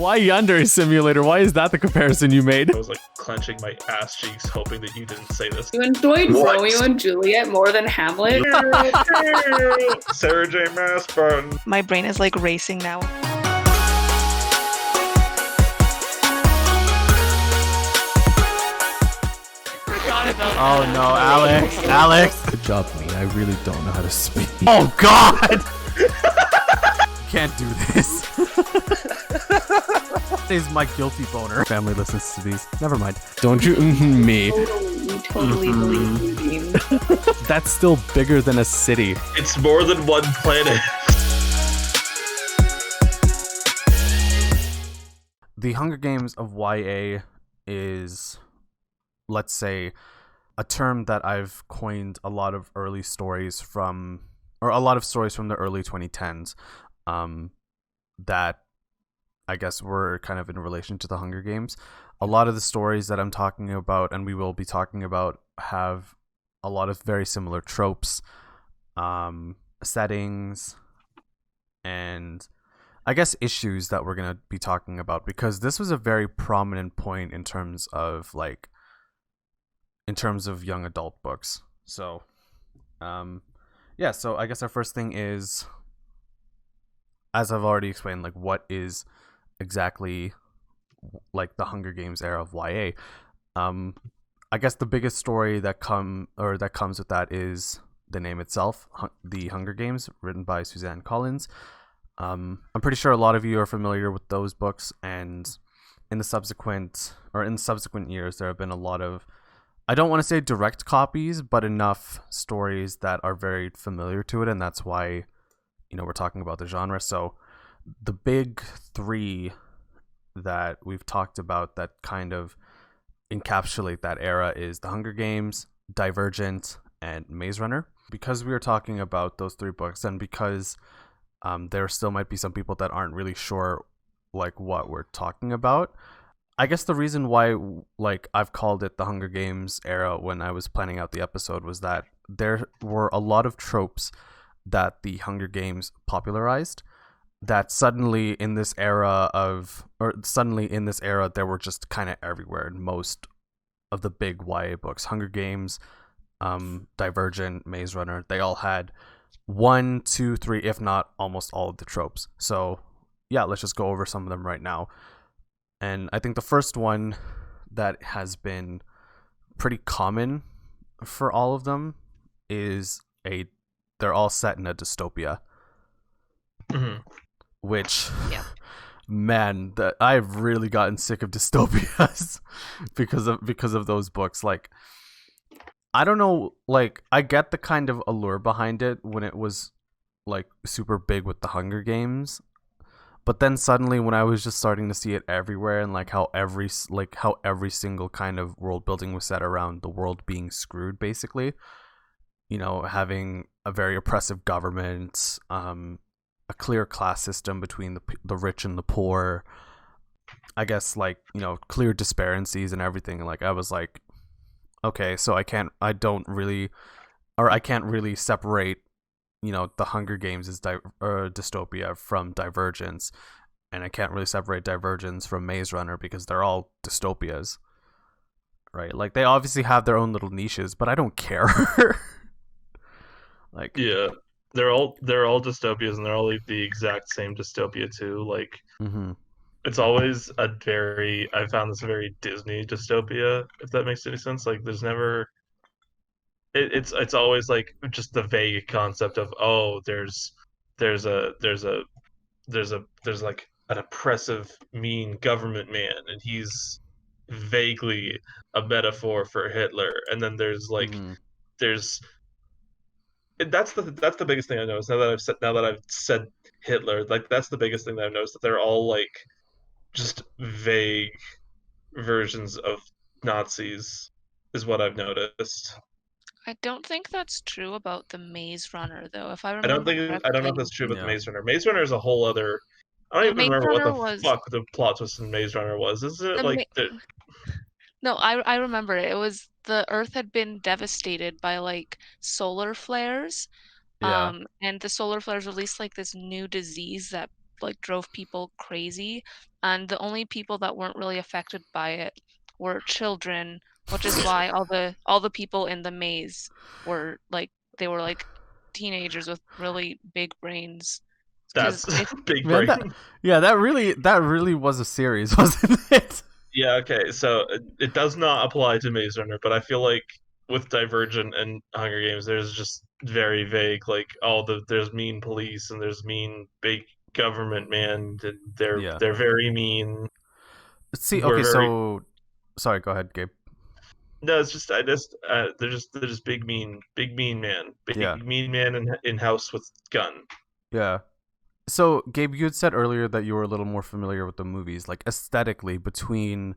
Why Yandere Simulator? Why is that the comparison you made? I was like clenching my ass cheeks hoping that you didn't say this. You enjoyed Romeo and Juliet more than Hamlet? Sarah J. Maas fun. My brain is like racing now. Oh no, Alex! Good job, me. I really don't know how to speak. Oh God! Can't do this. This is my guilty boner. Family listens to these. Never mind. Don't you me? You totally believe you, Dean. That's still bigger than a city. It's more than one planet. The Hunger Games of YA is, let's say, a term that I've coined a lot of early stories from, or a lot of stories from the early 2010s, that I guess were kind of in relation to the Hunger Games. A lot of the stories that I'm talking about, and we will be talking about, have a lot of very similar tropes, settings, and I guess issues that we're going to be talking about, because this was a very prominent point in terms of young adult books. So, so I guess our first thing is, as I've already explained, like, what is exactly like the Hunger Games era of YA. I guess the biggest story that comes with that is the name itself, The Hunger Games, written by Suzanne Collins. I'm pretty sure a lot of you are familiar with those books, and in the subsequent years, there have been a lot of, I don't want to say direct copies, but enough stories that are very familiar to it, and that's why, we're talking about the genre. So the big three that we've talked about that kind of encapsulate that era is The Hunger Games, Divergent, and Maze Runner. Because we are talking about those three books, and because there still might be some people that aren't really sure like what we're talking about, I guess the reason why I've called it the Hunger Games era when I was planning out the episode was that there were a lot of tropes that the Hunger Games popularized that suddenly in this era they were just kind of everywhere in most of the big YA books. Hunger Games, Divergent, Maze Runner, they all had 1, 2, 3, if not almost all of the tropes. So yeah, let's just go over some of them right now. And I think the first one that has been pretty common for all of them is they're all set in a dystopia. Mm-hmm. Which, man, I've really gotten sick of dystopias because of those books. Like, I don't know, like, I get the kind of allure behind it when it was like super big with the Hunger Games, but then suddenly when I was just starting to see it everywhere, and how every single kind of world building was set around the world being screwed, basically, having a very oppressive government, a clear class system between the rich and the poor, I guess, clear disparities and everything. Like, I was like, okay, so I can't really separate, the Hunger Games is dystopia from Divergence, and I can't really separate Divergence from Maze Runner because they're all dystopias, right? Like, they obviously have their own little niches, but I don't care. Like, yeah. They're all dystopias, and they're all the exact same dystopia too. Like, It's always I found this a very Disney dystopia, if that makes any sense. Like, there's never, it's always like just the vague concept of, oh, there's like an oppressive, mean government man, and he's vaguely a metaphor for Hitler, and then there's that's the biggest thing I noticed. Now that I've said Hitler, like, that's the biggest thing that I've noticed, that they're all like just vague versions of Nazis is what I've noticed. I don't think that's true about the Maze Runner, though. If I I don't remember know if that's true about Yeah. the Maze Runner. Maze Runner is a whole other. I don't even remember what the fuck the plot twist in Maze Runner was. Isn't it like No, I remember it. It was the Earth had been devastated by solar flares. Yeah. And the solar flares released this new disease that drove people crazy, and the only people that weren't really affected by it were children, which is why all the people in the maze were like teenagers with really big brains. That's big Man, brain. that really was a series, wasn't it? Yeah, okay, so it does not apply to Maze Runner, but I feel like with Divergent and Hunger Games, there's just very vague, like there's mean police and there's mean big government man, and they're very mean. See, okay, so sorry, go ahead, Gabe. No, it's just they're just big mean man, mean man in house with gun. Yeah. So, Gabe, you had said earlier that you were a little more familiar with the movies, like aesthetically between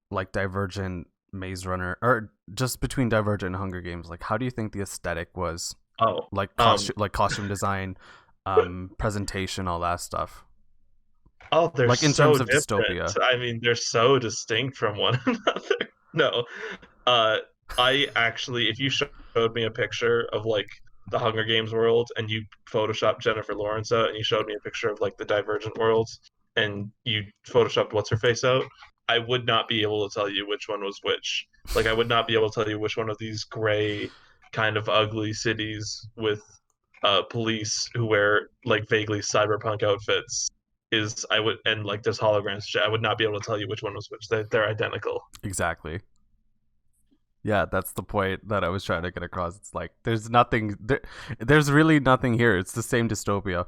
like Divergent, Maze Runner, or just between Divergent and Hunger Games. Like, how do you think the aesthetic was? Oh, like costume design, presentation, all that stuff. Oh, they're like in so terms of different. dystopia. I mean, they're so distinct from one another. No, I actually, if you showed me a picture of like the Hunger Games world and you photoshopped Jennifer Lawrence out and you showed me a picture of like the Divergent worlds and you photoshopped what's her face out, I would not be able to tell you which one was which. Like, I would not be able to tell you which one of these gray, kind of ugly cities with police who wear like vaguely cyberpunk outfits is. I would, and like there's holograms. I would not be able to tell you which one was which. They're identical. Exactly. Yeah, that's the point that I was trying to get across. It's like there's nothing there's really nothing here. It's the same dystopia.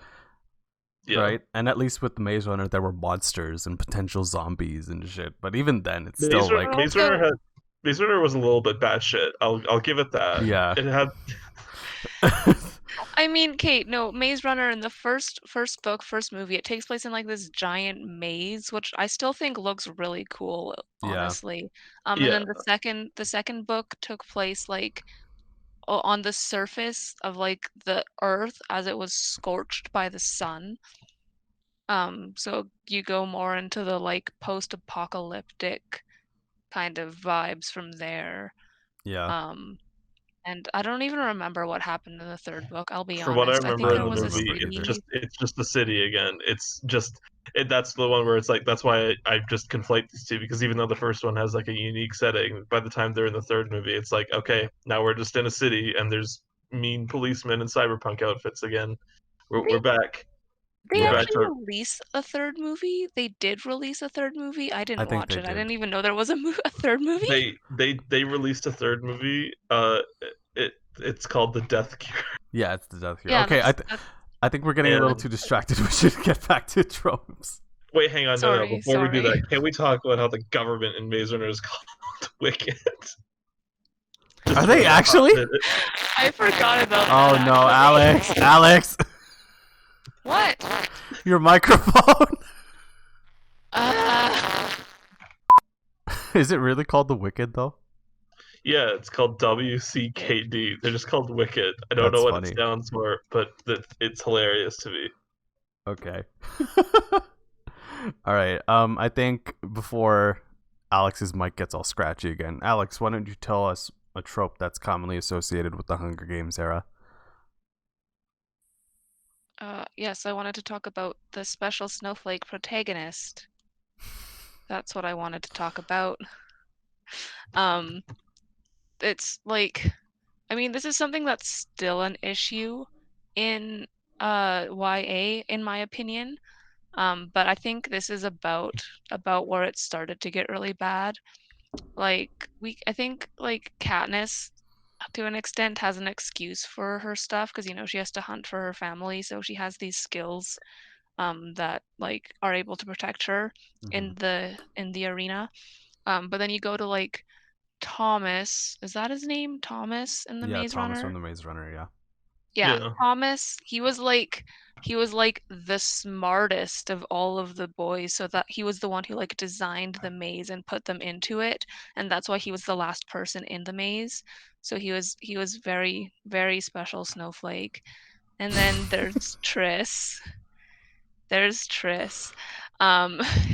Yeah. Right? And at least with the Maze Runner there were monsters and potential zombies and shit. But even then it's still like Maze Runner was a little bit batshit. I'll give it that. Yeah. It had I mean, Kate, no, Maze Runner in the first movie, it takes place in like this giant maze, which I still think looks really cool, honestly. And then the second book took place like on the surface of like the earth as it was scorched by the sun. So you go more into the like post-apocalyptic kind of vibes from there. Yeah. And I don't even remember what happened in the third book. I'll be honest. For what I remember, think it was a city. It's just the city again. That's the one where it's like, that's why I just conflate these two, because even though the first one has like a unique setting, by the time they're in the third movie, it's like, okay, now we're just in a city and there's mean policemen in cyberpunk outfits again. We're back. They actually release a third movie. They did release a third movie. I didn't watch it. I didn't even know there was a third movie. They released a third movie. It's called The Death Cure. Yeah, it's The Death Cure. Yeah, okay, I think we're getting a little too distracted. We should get back to tropes. Wait, hang on. No. Before we do that, can we talk about how the government in Maze Runner is called Wicked? Are they actually? I forgot about that. Oh no, Alex! What? Your microphone. Is it really called The Wicked though? Yeah, it's called WCKD. They're just called Wicked. I don't know what it stands for, but it's hilarious to me. Okay. All right. I think before Alex's mic gets all scratchy again, Alex, why don't you tell us a trope that's commonly associated with the Hunger Games era? Yes, I wanted to talk about the special snowflake protagonist. That's what I wanted to talk about. It's like, I mean, this is something that's still an issue in YA, in my opinion. But I think this is about where it started to get really bad. Like I think like Katniss, to an extent, has an excuse for her stuff because she has to hunt for her family, so she has these skills that like are able to protect her in the arena. But then you go to like Thomas, is that his name? Thomas in the Maze Runner? Yeah, Thomas from the Maze Runner, yeah. Thomas, he was like the smartest of all of the boys, so that he was the one who like designed the maze and put them into it, and that's why he was the last person in the maze. So he was very, very special snowflake. And then there's Triss.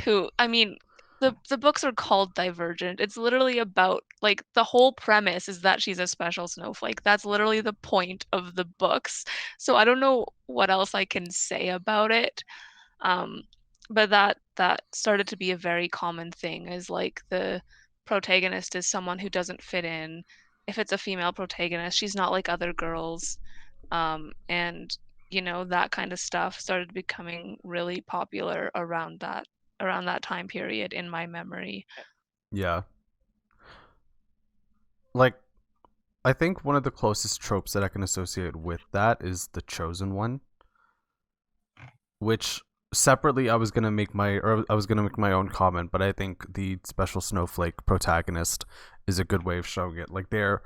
Who, I mean, the books are called Divergent. It's literally about, like, the whole premise is that she's a special snowflake. That's literally the point of the books. So I don't know what else I can say about it. But that started to be a very common thing, is like the protagonist is someone who doesn't fit in. If it's a female protagonist, she's not like other girls. And that kind of stuff started becoming really popular around that time period in my memory. Yeah. Like, I think one of the closest tropes that I can associate with that is the chosen one, which separately I was gonna make my own comment, but I think the special snowflake protagonist is a good way of showing it. Like, they're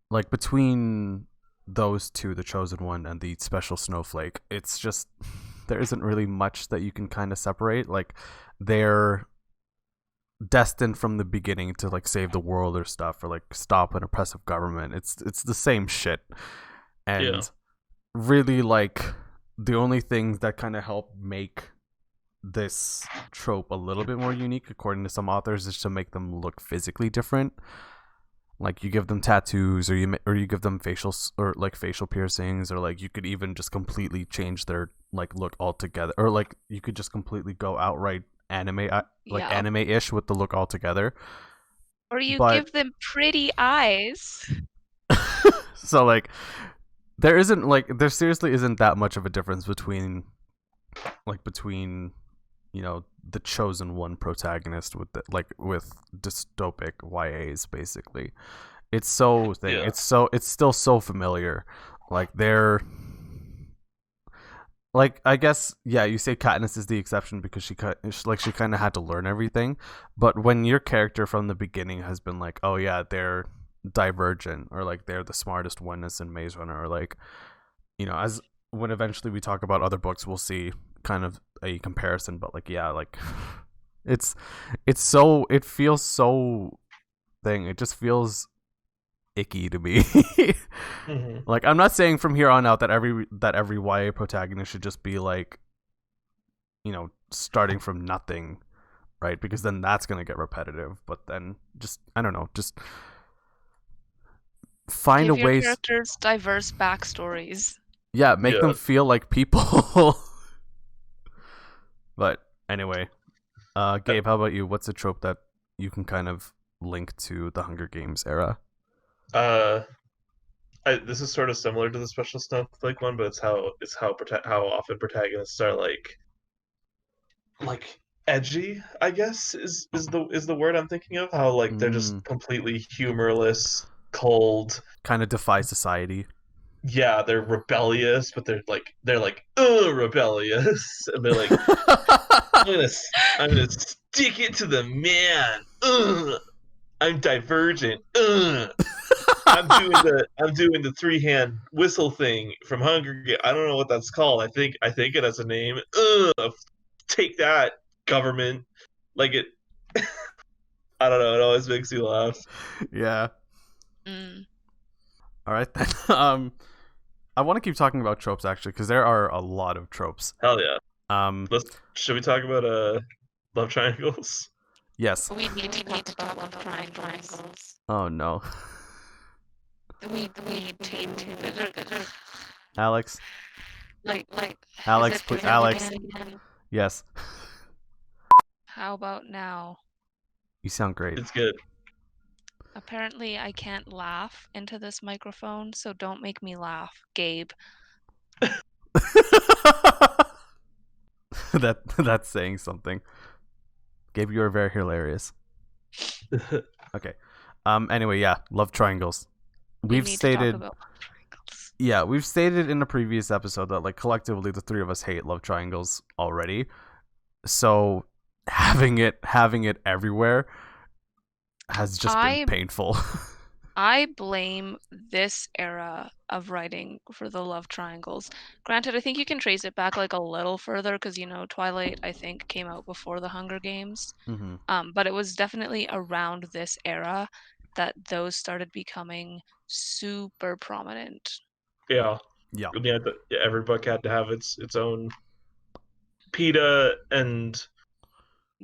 like, between those two, the chosen one and the special snowflake, it's just there isn't really much that you can kind of separate. Like, they're destined from the beginning to like save the world or stuff, or like stop an oppressive government. It's the same shit. And really, like, the only things that kind of help make this trope a little bit more unique, according to some authors, is to make them look physically different. Like, you give them tattoos, or you give them facial piercings, or like you could even just completely change their like look altogether, or like you could just completely go outright anime-ish with the look altogether. Or you give them pretty eyes. So like there seriously isn't that much of a difference between the chosen one protagonist with dystopic YAs. Basically, it's still so familiar. Like, they're like, I guess, yeah, you say Katniss is the exception because she kind of had to learn everything. But when your character from the beginning has been like, oh yeah, they're divergent, or like they're the smartest one in Maze Runner, or like, as when eventually we talk about other books, we'll see kind of a comparison. But like, yeah, like it feels so thing. It just feels icky to me. Mm-hmm. Like, I'm not saying from here on out that every YA protagonist should just be like, starting from nothing, right? Because then that's gonna get repetitive. But then just, I don't know, just find Give a your way. characters diverse backstories. Yeah, make them feel like people. But anyway, Gabe, how about you? What's a trope that you can kind of link to the Hunger Games era? This is sort of similar to the special snowflake one, but it's how often protagonists are like edgy, I guess is the word I'm thinking of. How like they're just completely humorless, cold, kind of defy society. Yeah, they're rebellious, but they're like rebellious, and they're like, I'm gonna stick it to the man. I'm divergent. I'm doing the 3-hand whistle thing from Hunger Games. I don't know what that's called. I think it has a name. Take that, government. Like it. I don't know. It always makes me laugh. Yeah. All right then. I want to keep talking about tropes actually, because there are a lot of tropes. Hell yeah. Should we talk about love triangles? Yes. We need to talk about love triangles. Oh no. We need to. Alex. Like. Alex, please. Alex. Yes. How about now? You sound great. It's good. Apparently, I can't laugh into this microphone, so don't make me laugh, Gabe. That's saying something. Gabe, you are very hilarious. Okay. Anyway, yeah, love triangles. We've stated in a previous episode that like collectively the three of us hate love triangles already. So having it everywhere has just been painful. I blame this era of writing for the love triangles. Granted, I think you can trace it back like a little further because Twilight, I think, came out before the Hunger Games. Mm-hmm. But it was definitely around this era that those started becoming super prominent. Yeah. Every book had to have its own PETA and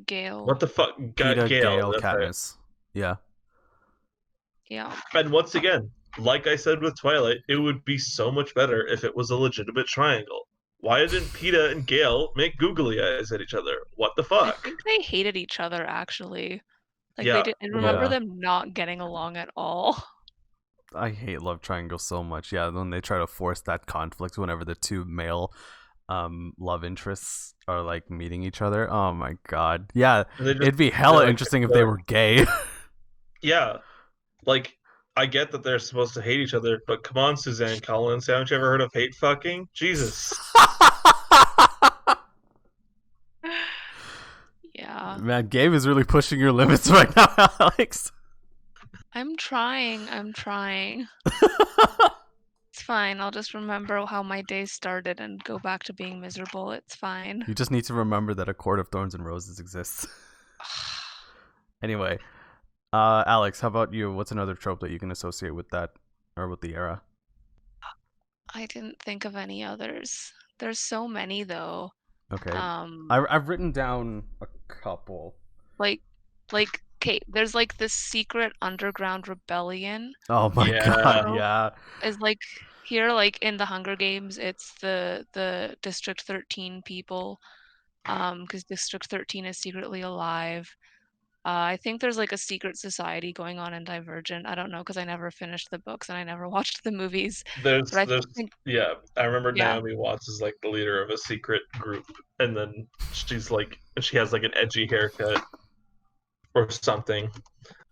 Gale. What the fuck? PETA, Gale, that's Katniss. Right. Yeah. And once again, like I said with Twilight, it would be so much better if it was a legitimate triangle. Why didn't PETA and Gale make googly eyes at each other? What the I fuck? think they hated each other actually. Like Yeah, I remember Yeah. them not getting along at all. I hate love triangles so much. Yeah, when they try to force that conflict whenever the two male love interests are like meeting each other. Oh my god. Yeah, And they just- it'd be hella they're like- interesting if they were gay. Yeah, like I get that they're supposed to hate each other, but come on, Suzanne Collins, haven't you ever heard of hate fucking? Jesus. Yeah. Man, Gabe is really pushing your limits right now, Alex. I'm trying. It's fine. I'll just remember how my day started and go back to being miserable. It's fine. You just need to remember that a court of thorns and roses exists. Anyway, Alex, how about you? What's another trope that you can associate with that or with the era? I didn't think of any others. There's so many though. Okay. I've written down a couple. Like okay, there's like this secret underground rebellion. Oh my Yeah. god, yeah. Is like here, like in the Hunger Games, it's the District 13 people, because District 13 is secretly alive. I think there's like a secret society going on in Divergent. I don't know because I never finished the books and I never watched the movies. There's But I think yeah, I remember Yeah. Naomi Watts is like the leader of a secret group, and then she's like she has like an edgy haircut or something.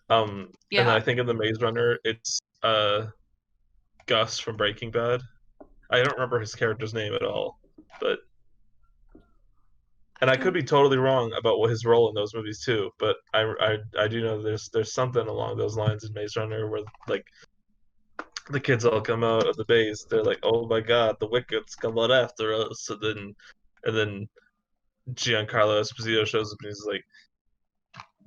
And then I think in the Maze Runner it's Gus from Breaking Bad. I don't remember his character's name at all, but and I could be totally wrong about what his role in those movies too, but I do know there's something along those lines in Maze Runner where like the kids all come out of the base. They're like, "Oh my god, the Wickets come out after us!" And then Giancarlo Esposito shows up and he's like,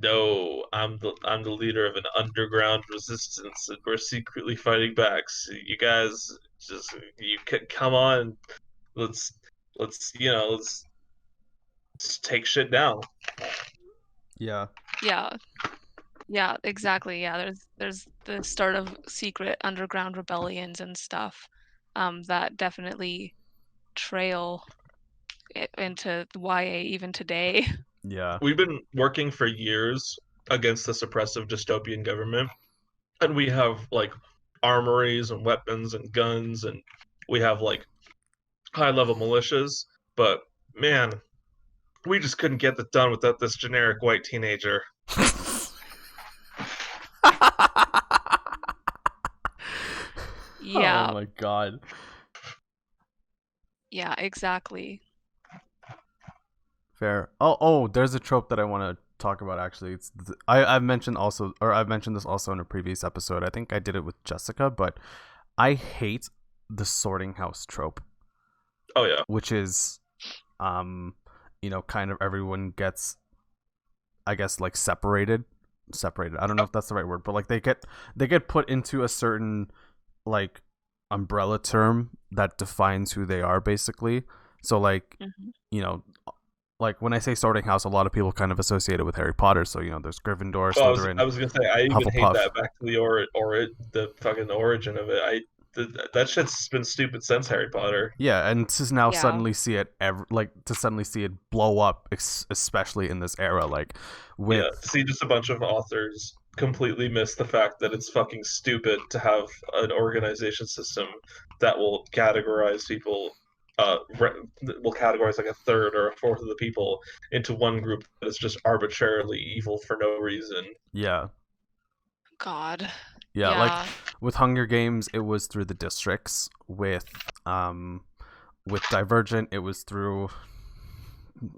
"No, I'm the leader of an underground resistance, and we're secretly fighting back. So you guys you can come on, let's take shit down." Yeah. Yeah, exactly. Yeah, there's the start of secret underground rebellions and stuff, that definitely trail into YA even today. Yeah. We've been working for years against this oppressive dystopian government, and we have like armories and weapons and guns, and we have like high-level militias, but man, we just couldn't get it done without this generic white teenager. Yeah. Oh my god. Yeah, exactly. Fair. Oh, there's a trope that I want to talk about actually. It's I've mentioned this also in a previous episode. I think I did it with Jessica, but I hate the sorting house trope. Oh yeah. Which is kind of everyone gets, I guess, like separated. I don't know if that's the right word, but like they get put into a certain like umbrella term that defines who they are basically. So like like when I say sorting house, a lot of people kind of associate it with Harry Potter. So there's Gryffindor, Slytherin. I was gonna say I even hate Hufflepuff. that back to the fucking origin of it. That shit's been stupid since Harry Potter. Yeah, and to now Yeah. suddenly see it blow up, especially in this era, like with Yeah, to see just a bunch of authors completely miss the fact that it's fucking stupid to have an organization system that will categorize people, will categorize like a third or a fourth of the people into one group that is just arbitrarily evil for no reason. yeah. God. Yeah, like with Hunger Games, it was through the districts. With Divergent, it was through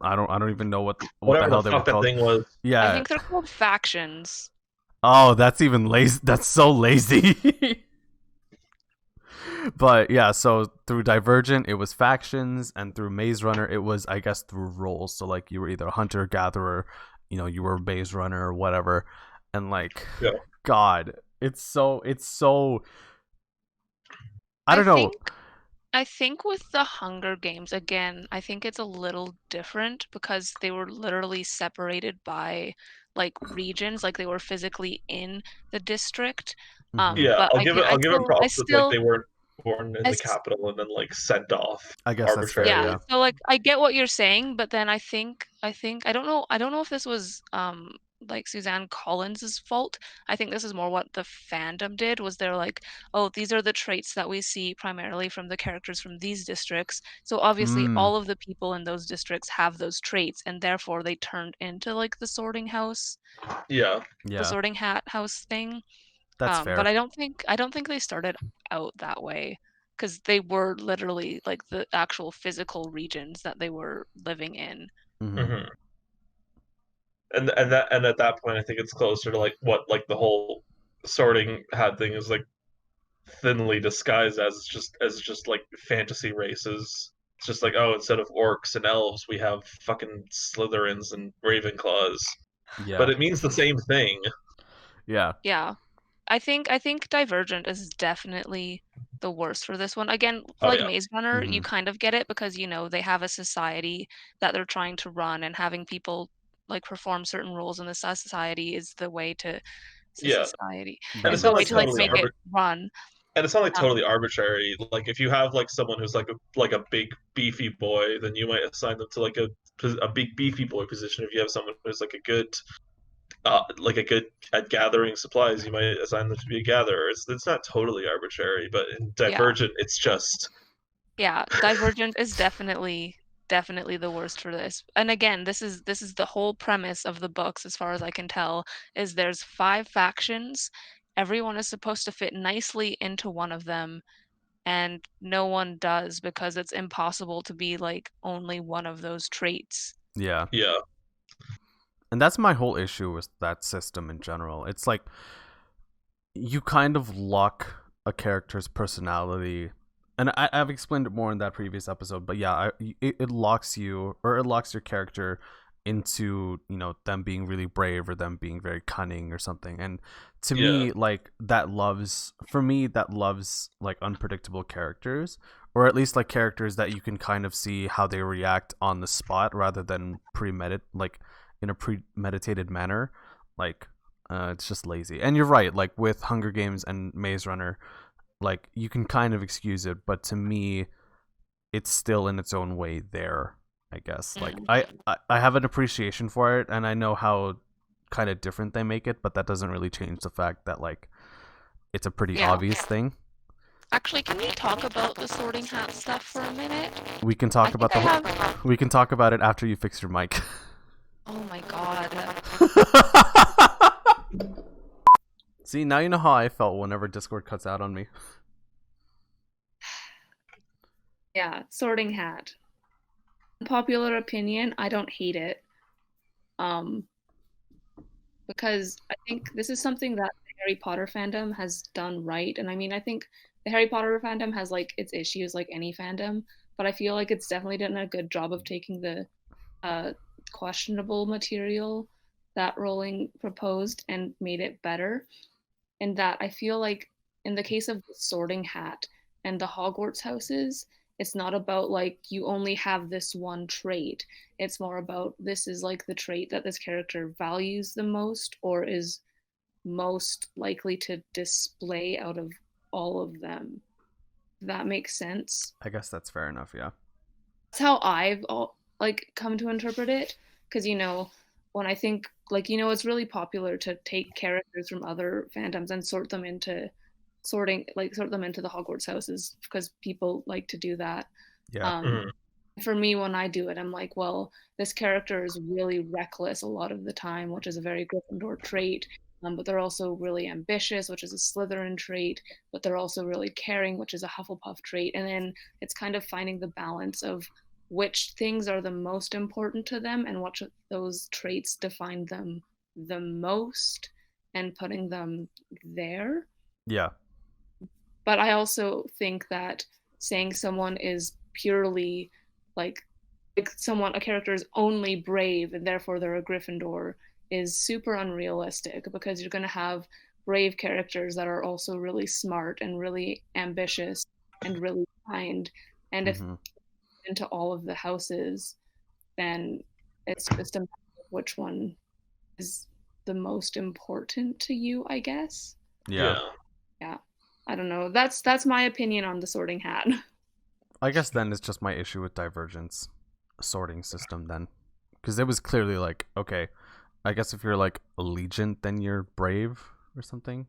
I don't even know what the Whatever hell the they were fuck that called. thing was. Yeah. I think they're called factions. Oh, that's even lazy. That's so lazy. But yeah, so through Divergent, it was factions, and through Maze Runner, it was, I guess, through roles. So like you were either a hunter gatherer, you were a Maze Runner or whatever, and like, Yeah. God, it's so. I don't know. I think with the Hunger Games, again, I think it's a little different because they were literally separated by like regions, like they were physically in the district. Mhm. Yeah, but I'll give it props that like they weren't born in the capital and then like sent off. I guess that's fair. arbitrarily. Yeah. So like I get what you're saying, but then I think I don't know if this was like Suzanne Collins's fault. I think this is more what the fandom did, was they're like, oh, these are the traits that we see primarily from the characters from these districts. So obviously all of the people in those districts have those traits, and therefore they turned into like the sorting house, Yeah. the sorting hat house thing. That's fair. But I don't think they started out that way, because they were literally like the actual physical regions that they were living in. Mm-hmm. And at that point, I think it's closer to like what like the whole sorting hat thing is like thinly disguised as. It's just like fantasy races. It's just like, oh, instead of orcs and elves, we have fucking Slytherins and Ravenclaws. Yeah. But it means the same thing. Yeah. Yeah. I think Divergent is definitely the worst for this one. Again, like Maze Runner, you kind of get it because, you know, they have a society that they're trying to run, and having people like perform certain roles in the society is the way to society. And it's the way to like make it run. And it's not like totally arbitrary. Like if you have like someone who's like a big beefy boy, then you might assign them to like a big beefy boy position. If you have someone who's like a good at gathering supplies, you might assign them to be a gatherer. It's not totally arbitrary, but in Divergent, it's just Divergent is definitely the worst for this. And again, this is the whole premise of the books, as far as I can tell, is there's 5 factions. Everyone is supposed to fit nicely into one of them, and no one does, because it's impossible to be like only one of those traits. Yeah. Yeah. And that's my whole issue with that system in general. It's like you kind of lock a character's personality, and I've explained it more in that previous episode, but yeah, it locks you, or it locks your character into, you know, them being really brave or them being very cunning or something. And to me, like that loves like unpredictable characters, or at least like characters that you can kind of see how they react on the spot rather than in a premeditated manner. Like it's just lazy. And you're right, like with Hunger Games and Maze Runner, like you can kind of excuse it, but to me it's still in its own way there, I guess. Like I have an appreciation for it, and I know how kind of different they make it, but that doesn't really change the fact that like it's a pretty obvious thing. Actually, can we talk about the sorting hat stuff for a minute? We can talk about we can talk about it after you fix your mic. Oh my god. See, now you know how I felt whenever Discord cuts out on me. Yeah, sorting hat. Popular opinion, I don't hate it. Because I think this is something that the Harry Potter fandom has done right. And I mean, I think the Harry Potter fandom has like its issues like any fandom, but I feel like it's definitely done a good job of taking the questionable material that Rowling proposed and made it better. And that I feel like in the case of the sorting hat and the Hogwarts houses, it's not about like you only have this one trait. It's more about this is like the trait that this character values the most or is most likely to display out of all of them. If that makes sense. I guess that's fair enough, yeah. That's how I've like come to interpret it, because you know, when I think like, you know, it's really popular to take characters from other fandoms and sort them into the Hogwarts houses, because people like to do that. Yeah. For me, when I do it, I'm like, well, this character is really reckless a lot of the time, which is a very Gryffindor trait. But they're also really ambitious, which is a Slytherin trait. But they're also really caring, which is a Hufflepuff trait. And then it's kind of finding the balance of which things are the most important to them and which of those traits define them the most, and putting them there. Yeah. But I also think that saying someone is purely like a character is only brave and therefore they're a Gryffindor is super unrealistic, because you're going to have brave characters that are also really smart and really ambitious and really kind. And if into all of the houses, then it's just a matter of which one is the most important to you, I guess. Yeah. Yeah. I don't know. That's my opinion on the Sorting Hat. I guess then it's just my issue with Divergent's sorting system then. Because it was clearly like, okay, I guess if you're like Allegiant, then you're brave or something.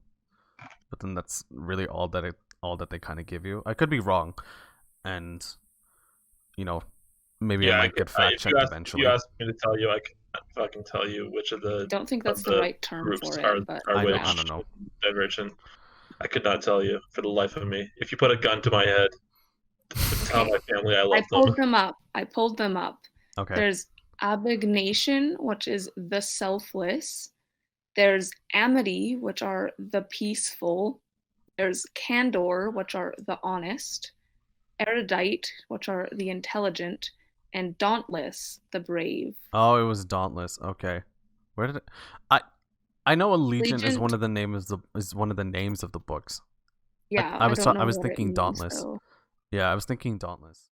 But then that's really all that they kind of give you. I could be wrong, and maybe I might get fact checked eventually. If you asked me to tell you, I can fucking tell you which of the. I don't think that's the right term groups for it. are But I which don't know. Divergent. I could not tell you for the life of me. If you put a gun to my head, tell my family I love them. I pulled them up. Okay. There's abnegation, which is the selfless. There's amity, which are the peaceful. There's candor, which are the honest. Erudite, which are the intelligent. And dauntless, the brave. Oh, it was Dauntless. Okay. Where did it... I know Allegiant is one of the names of the books. Yeah, I was don't know I was what it thinking means, Dauntless. though. Yeah, I was thinking Dauntless.